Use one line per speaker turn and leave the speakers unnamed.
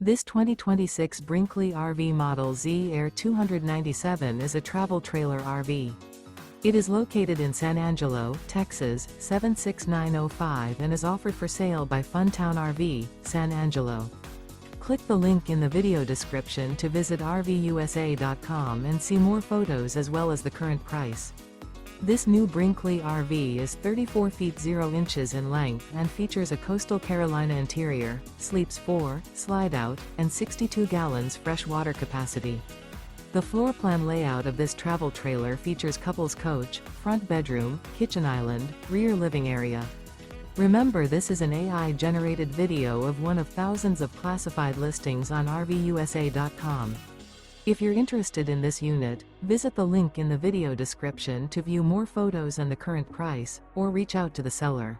This 2026 Brinkley RV Model Z Air 297 is a travel trailer RV. It is located in San Angelo, Texas, 76905 and is offered for sale by Funtown RV, San Angelo. Click the link in the video description to visit RVUSA.com and see more photos as well as the current price. This new Brinkley RV is 34 feet 0 inches in length and features a Coastal Carolina interior, sleeps 4, slide-out, and 62 gallons fresh water capacity. The floor plan layout of this travel trailer features couples coach, front bedroom, kitchen island, rear living area. Remember, this is an AI-generated video of one of thousands of classified listings on RVUSA.com. If you're interested in this unit, visit the link in the video description to view more photos and the current price, or reach out to the seller.